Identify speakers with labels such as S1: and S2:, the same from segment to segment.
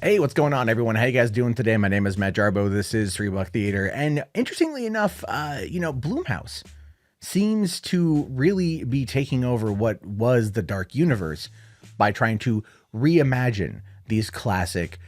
S1: Hey, what's going on, everyone? How you guys doing today? My name is Matt Jarbo. This is Three Buck Theater, and interestingly enough, Blumhouse seems to really be taking over what was the Dark Universe by trying to reimagine these classic,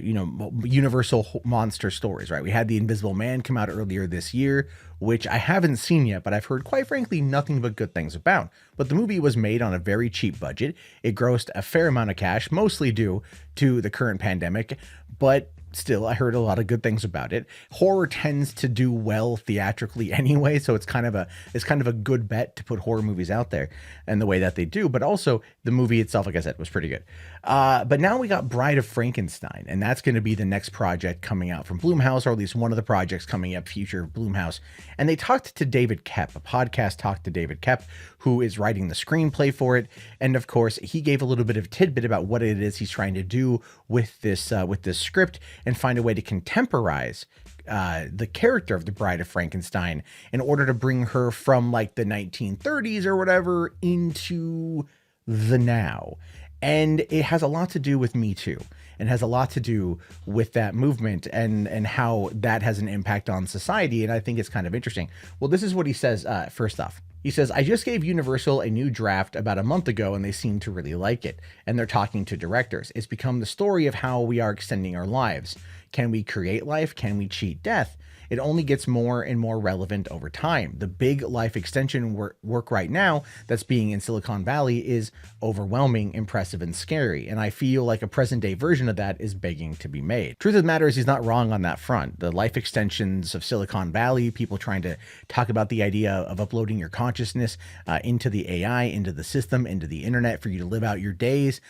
S1: universal monster stories. Right? We had the Invisible Man come out earlier this year, which I haven't seen yet, but I've heard, quite frankly, nothing but good things about. But the movie was made on a very cheap budget. It grossed a fair amount of cash, mostly due to the current pandemic, but still, I heard a lot of good things about it. Horror tends to do well theatrically anyway, so it's kind of a good bet to put horror movies out there and the way that they do. But also, the movie itself, like I said, was pretty good. But now we got Bride of Frankenstein, and that's going to be the next project coming out from Blumhouse, or at least one of the projects coming up, future Blumhouse. And they talked to David Koepp. A podcast talked to David Koepp, who is writing the screenplay for it. And of course, he gave a little bit of tidbit about what it is he's trying to do with this script, and find a way to contemporize the character of the Bride of Frankenstein in order to bring her from like the 1930s or whatever into the now. And it has a lot to do with Me Too, and has a lot to do with that movement and how that has an impact on society. And I think it's kind of interesting. Well, this is what he says. First off, he says, I just gave Universal a new draft about a month ago, and they seem to really like it. And they're talking to directors. It's become the story of how we are extending our lives. Can we create life? Can we cheat death? It only gets more and more relevant over time. The big life extension work right now that's being in Silicon Valley is overwhelming, impressive, and scary. And I feel like a present day version of that is begging to be made. Truth of the matter is, he's not wrong on that front. The life extensions of Silicon Valley, people trying to talk about the idea of uploading your consciousness into the AI, into the system, into the internet for you to live out your days,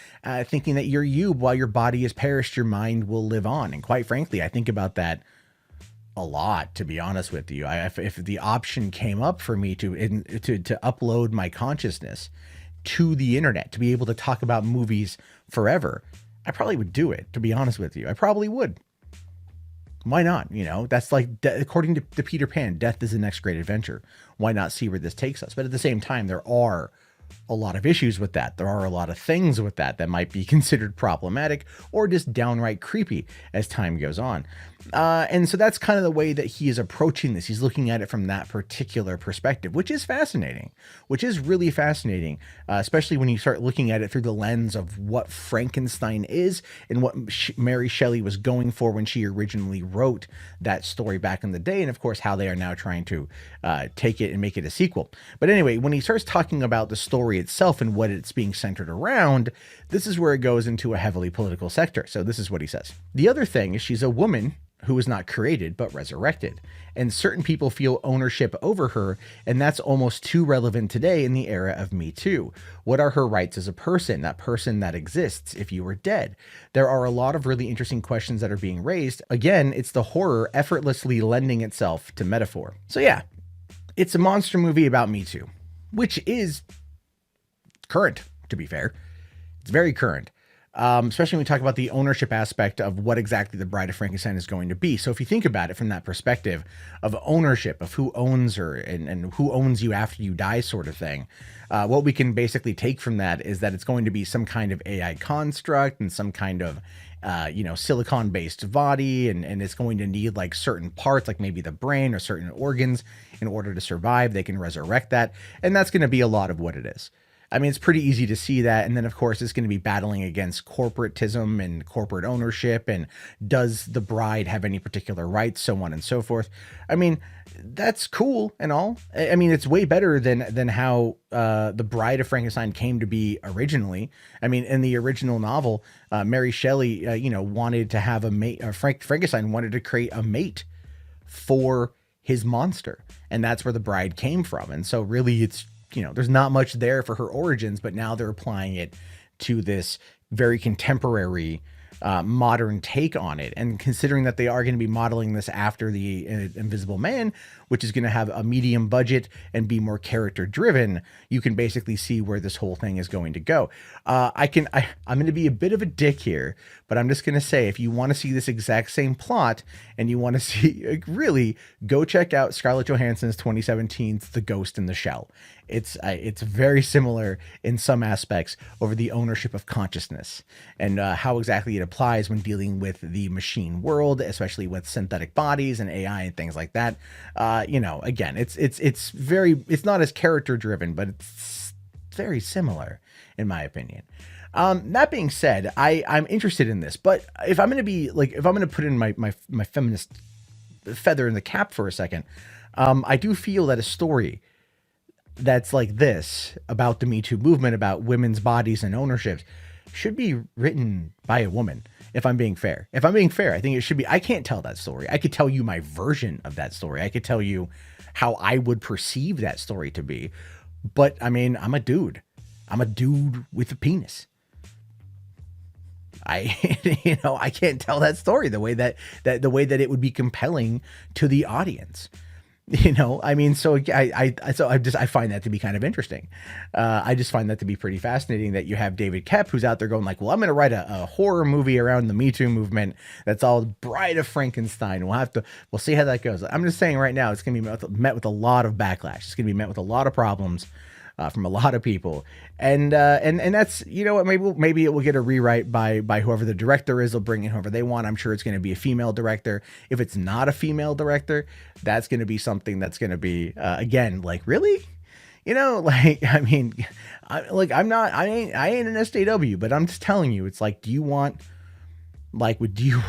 S1: thinking that you're you while your body has perished, your mind will live on. And quite frankly, I think about that a lot, to be honest with you. If the option came up for me to upload my consciousness to the internet, to be able to talk about movies forever, I probably would do it, to be honest with you. I probably would. Why not? That's like, according to Peter Pan, death is the next great adventure. Why not see where this takes us? But at the same time, there are a lot of issues with that. There are a lot of things with that might be considered problematic or just downright creepy as time goes on. And so that's kind of the way that he is approaching this. He's looking at it from that particular perspective, which is fascinating, which is really fascinating, especially when you start looking at it through the lens of what Frankenstein is and what Mary Shelley was going for when she originally wrote that story back in the day. And of course, how they are now trying to take it and make it a sequel. But anyway, when he starts talking about the story itself and what it's being centered around, this is where it goes into a heavily political sector. So this is what he says. The other thing is, she's a woman who was not created but resurrected, and certain people feel ownership over her, and that's almost too relevant today in the era of Me Too. What are her rights as a person, that person that exists if you were dead? There are a lot of really interesting questions that are being raised. Again, it's the horror effortlessly lending itself to metaphor. So yeah, it's a monster movie about Me Too, which is current, to be fair. It's very current. Especially when we talk about the ownership aspect of what exactly the Bride of Frankenstein is going to be. So if you think about it from that perspective of ownership, of who owns her and who owns you after you die sort of thing, what we can basically take from that is that it's going to be some kind of AI construct and some kind of silicon-based body, and it's going to need like certain parts, like maybe the brain or certain organs, in order to survive. They can resurrect that, and that's going to be a lot of what it is. I mean, it's pretty easy to see that. And then, of course, it's going to be battling against corporatism and corporate ownership. And does the bride have any particular rights, so on and so forth? I mean, that's cool and all. I mean, it's way better than how the Bride of Frankenstein came to be originally. I mean, in the original novel, Mary Shelley, wanted to have a mate. Frankenstein wanted to create a mate for his monster. And that's where the bride came from. And so really, it's, there's not much there for her origins, but now they're applying it to this very contemporary modern take on it. And considering that they are going to be modeling this after the Invisible Man, which is going to have a medium budget and be more character driven, you can basically see where this whole thing is going to go. I'm going to be a bit of a dick here, but I'm just going to say, if you want to see this exact same plot and you want to see, really go check out Scarlett Johansson's 2017's The Ghost in the Shell. It's very similar in some aspects over the ownership of consciousness and how exactly it applies when dealing with the machine world, especially with synthetic bodies and AI and things like that. Again, it's not as character driven, but it's very similar in my opinion. That being said, I'm interested in this, but if I'm going to put in my feminist feather in the cap for a second, I do feel that a story that's like this about the Me Too movement, about women's bodies and ownerships, should be written by a woman. If I'm being fair, I think it should be. I can't tell that story. I could tell you my version of that story. I could tell you how I would perceive that story to be. But I mean, I'm a dude. I'm a dude with a penis. I can't tell that story the way that it would be compelling to the audience. I mean, so I find that to be kind of interesting. I just find that to be pretty fascinating that you have David Koepp, who's out there going like, well, I'm going to write a horror movie around the Me Too movement. That's all Bride of Frankenstein. We'll see how that goes. I'm just saying right now, it's going to be met with a lot of backlash. It's going to be met with a lot of problems. From a lot of people, and that's, what, maybe it will get a rewrite by whoever the director is. They'll bring in whoever they want. I'm sure it's going to be a female director. If it's not a female director, that's going to be something that's going to be again, like, really, I mean, I ain't an SJW, but I'm just telling you, it's like, would you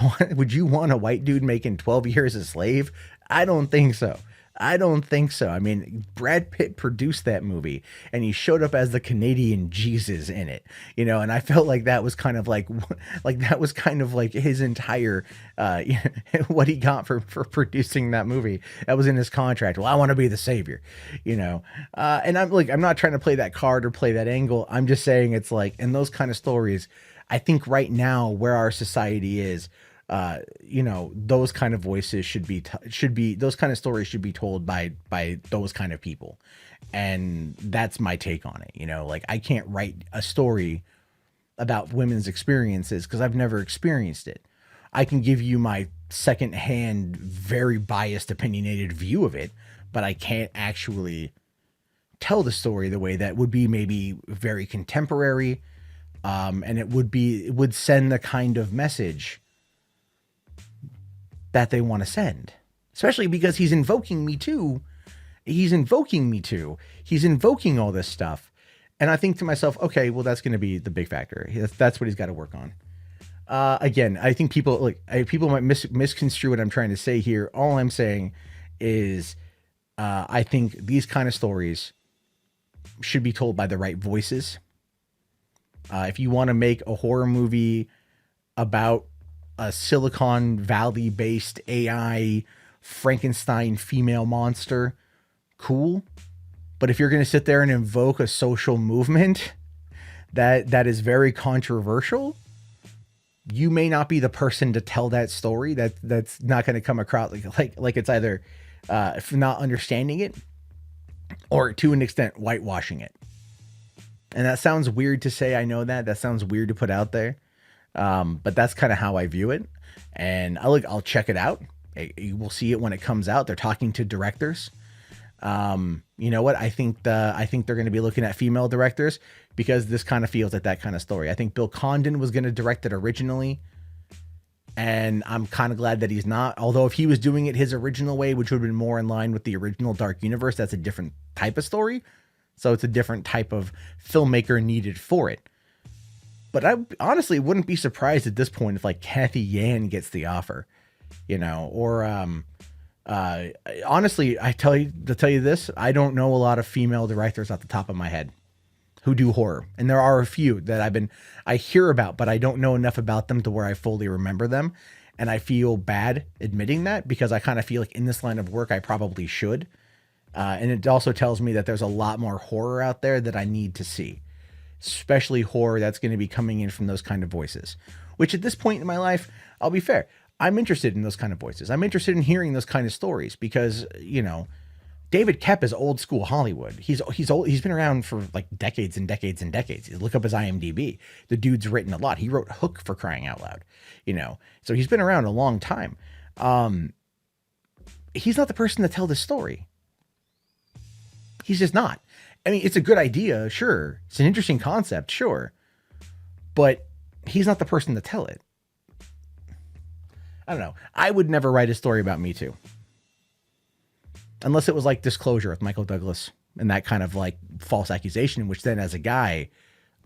S1: want a white dude making 12 years a slave? I don't think so. I mean, Brad Pitt produced that movie and he showed up as the Canadian Jesus in it, and I felt like that was kind of like his entire, what he got for producing that movie. That was in his contract. Well, I want to be the savior, and I'm not trying to play that card or play that angle. I'm just saying it's like, in those kind of stories, I think right now where our society is, those kind of voices should be those kind of stories should be told by those kind of people. And that's my take on it. Like, I can't write a story about women's experiences because I've never experienced it. I can give you my secondhand, very biased, opinionated view of it, but I can't actually tell the story the way that would be maybe very contemporary. And it would send the kind of message that they want to send, especially because he's invoking Me Too. He's invoking all this stuff. And I think to myself, okay, well, that's going to be the big factor. That's what he's got to work on. Again, I think people might misconstrue what I'm trying to say here. All I'm saying is, I think these kind of stories should be told by the right voices. If you want to make a horror movie about a Silicon Valley based AI Frankenstein female monster, cool. But if you're going to sit there and invoke a social movement that is very controversial, you may not be the person to tell that story. That's not going to come across like it's either not understanding it or, to an extent, whitewashing it. And that sounds weird to say. I know that sounds weird to put out there. But that's kind of how I view it. And I'll check it out. We'll see it when it comes out. They're talking to directors. You know what? I think they're going to be looking at female directors because this kind of feels like that kind of story. I think Bill Condon was going to direct it originally, and I'm kind of glad that he's not. Although if he was doing it his original way, which would have been more in line with the original Dark Universe, that's a different type of story. So it's a different type of filmmaker needed for it. But I honestly wouldn't be surprised at this point if like Kathy Yan gets the offer, or honestly, to tell you this, I don't know a lot of female directors off the top of my head who do horror. And there are a few that I hear about, but I don't know enough about them to where I fully remember them. And I feel bad admitting that because I kind of feel like in this line of work, I probably should. And it also tells me that there's a lot more horror out there that I need to see, especially horror that's going to be coming in from those kind of voices, which at this point in my life, I'll be fair, I'm interested in those kind of voices. I'm interested in hearing those kind of stories because, David Koepp is old school Hollywood. He's old. He's been around for like decades and decades and decades. You look up his IMDb. The dude's written a lot. He wrote Hook, for crying out loud, so he's been around a long time. He's not the person to tell this story. He's just not. I mean, it's a good idea, sure. It's an interesting concept, sure. But he's not the person to tell it. I don't know. I would never write a story about Me Too. Unless it was like Disclosure with Michael Douglas and that kind of like false accusation, which then as a guy,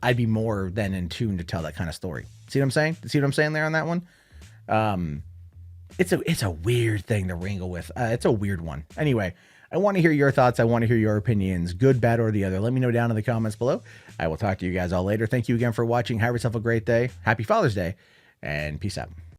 S1: I'd be more than in tune to tell that kind of story. See what I'm saying? See what I'm saying there on that one? It's a weird thing to wrangle with. It's a weird one. Anyway, I want to hear your thoughts. I want to hear your opinions, good, bad, or the other. Let me know down in the comments below. I will talk to you guys all later. Thank you again for watching. Have yourself a great day. Happy Father's Day, and peace out.